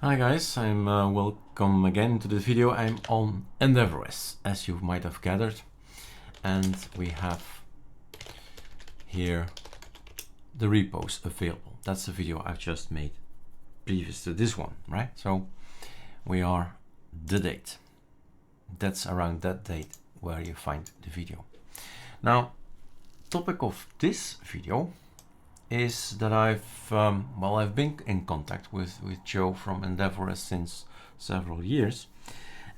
Hi guys, I'm welcome again to the video. I'm on EndeavourOS, as you might have gathered, and we have here the repos available. That's the video I've just made previous to this one, right? So we are the date. That's around that date where you find the video. Now, topic of this video is that I've been in contact with Joe from EndeavourOS since several years,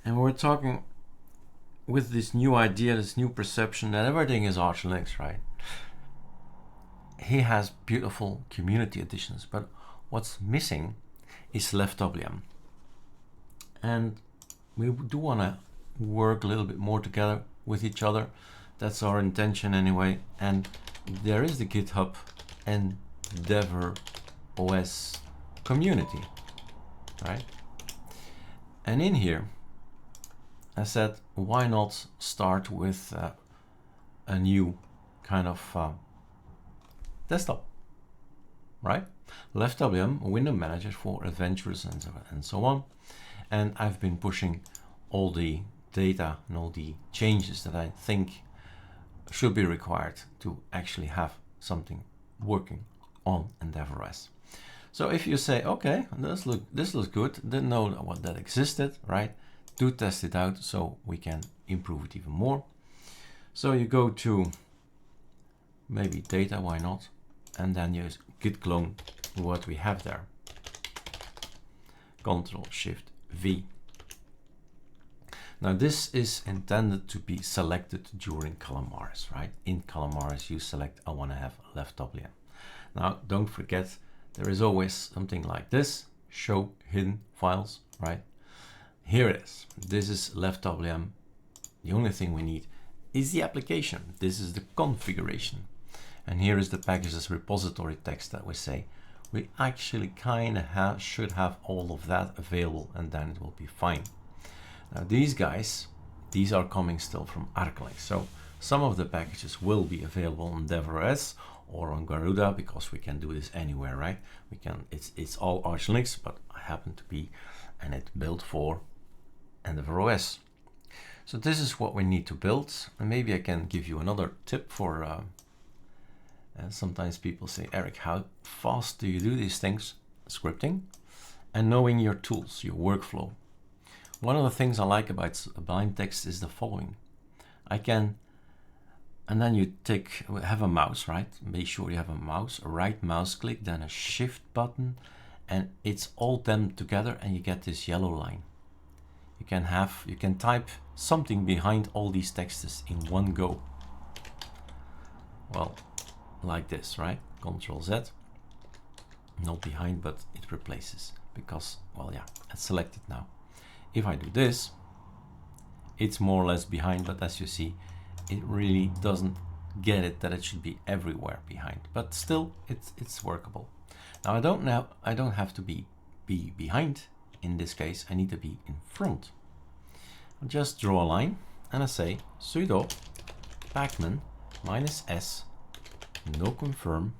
and we're talking with this new idea, this new perception that everything is ArcoLinux, right? He has beautiful community editions, but what's missing is Leftwm, and we do want to work a little bit more together with each other. That's our intention anyway, and there is the GitHub EndeavourOS community, right? And in here I said, why not start with a new kind of desktop, right? Leftwm, a window manager for adventurers and so on. And I've been pushing all the data and all the changes that I think should be required to actually have something working on EndeavourOS. So if you say, okay, this looks good, didn't know what that existed, right? Do test it out so we can improve it even more. So you go to maybe data, why not? And then you git clone what we have there. Ctrl-Shift-V. Now this is intended to be selected during Calamares, right? In Calamares you select, I want to have Leftwm. Now don't forget, there is always something like this, show hidden files, right? Here it is. This is Leftwm. The only thing we need is the application. This is the configuration. And here is the packages repository text that we say. We actually kind of should have all of that available, and then it will be fine. Now these guys, these are coming still from ArcoLinux. So some of the packages will be available on EndeavourOS or on Garuda, because we can do this anywhere, right? We can, it's all ArcoLinux, but I happen to be, and it's built for EndeavourOS. So this is what we need to build. And maybe I can give you another tip for, sometimes people say, Eric, how fast do you do these things? Scripting and knowing your tools, your workflow. One of the things I like about blind text is the following. I can, and then you have a mouse, right? Make sure you have a mouse, a right mouse click, then a shift button, and it's all them together, and you get this yellow line. You can type something behind all these texts in one go. Well, like this, right? Ctrl Z, not behind, but it replaces, because, well, yeah, it's selected now. If I do this, it's more or less behind, but as you see, it really doesn't get it that it should be everywhere behind, but still it's workable. Now I don't have to be behind. In this case, I need to be in front. I'll just draw a line and I say sudo pacman -s no confirm,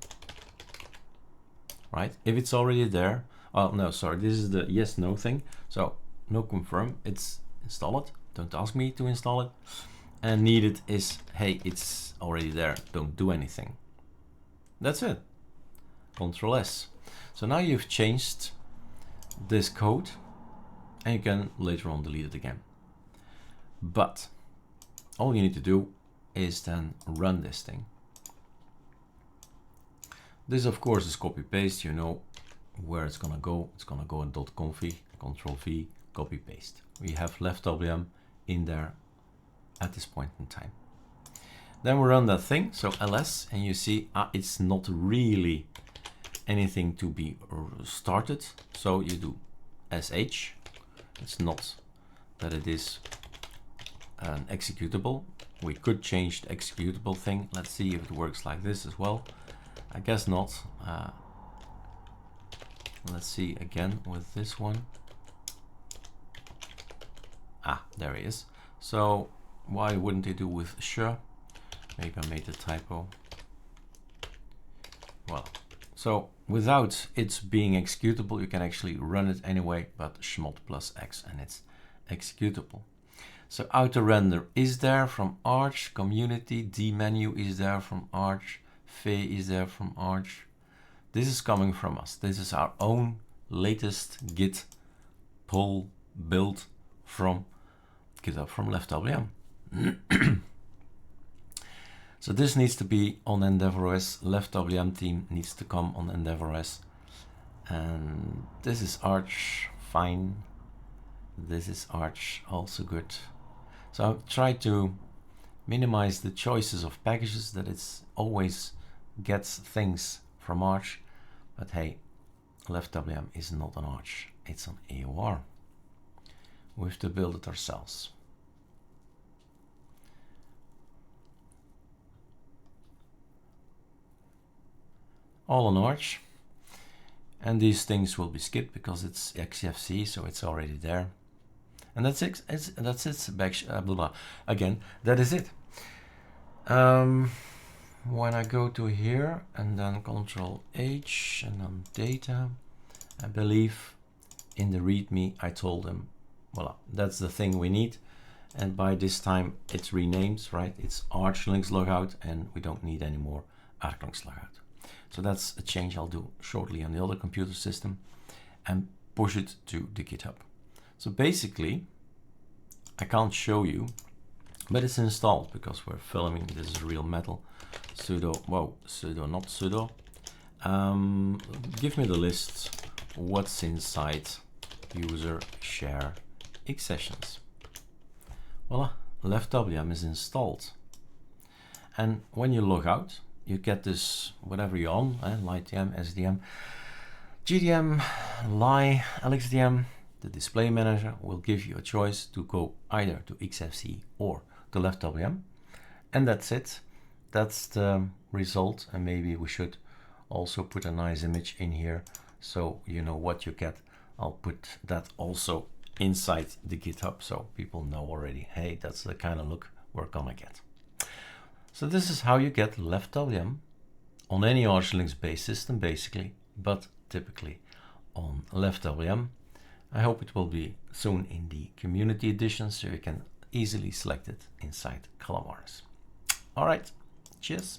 right? If it's already there, oh no, sorry, this is the yes no thing. So no confirm, it's install it. Don't ask me to install it. And needed is, hey, it's already there. Don't do anything. That's it. Ctrl S. So now you've changed this code, and you can later on delete it again. But all you need to do is then run this thing. This, of course, is copy paste. You know where it's gonna go. It's gonna go in .config. Ctrl V. Copy paste. We have Leftwm in there at this point in time. Then we run that thing, so ls, and you see it's not really anything to be started. So you do sh. It's not that it is an executable. We could change the executable thing. Let's see if it works like this as well. I guess not. Let's see again with this one. There he is. So why wouldn't they do with sh? Maybe I made a typo. Well, So without it being executable, you can actually run it anyway, but chmod plus X and it's executable. So auto render is there from Arch, community, dmenu is there from Arch, fe is there from Arch. This is coming from us. This is our own latest Git pull build from GitHub from Leftwm. So this needs to be on EndeavourOS. Leftwm team needs to come on EndeavourOS. And this is Arch, fine. This is Arch, also good. So I've tried to minimize the choices of packages, that it's always gets things from Arch. But hey, Leftwm is not an Arch, it's an AOR. We have to build it ourselves. All on Arch. And these things will be skipped because it's XFC, so it's already there. And that's it. That's it. Again, that is it. When I go to here and then Control H and then data, I believe in the README I told them, voila, that's the thing we need. And by this time it's renamed, right? It's ArcoLinux logout, and we don't need any more ArcoLinux logout. So that's a change I'll do shortly on the other computer system and push it to the GitHub. So basically, I can't show you, but it's installed because we're filming. This is real metal. Sudo, whoa, sudo, not sudo. Give me the list. What's inside user share X sessions. Voila, Leftwm is installed. And when you log out, you get this, whatever you're on, LightDM, SDM, GDM, Li, LXDM. The display manager will give you a choice to go either to XFC or to Leftwm. And that's it. That's the result. And maybe we should also put a nice image in here so you know what you get. I'll put that also inside the GitHub so people know already, hey, that's the kind of look we're gonna get. So this is how you get Leftwm on any ArcoLinux based system basically, but typically on Leftwm. I hope it will be soon in the community edition so you can easily select it inside CalamaRS. All right, cheers.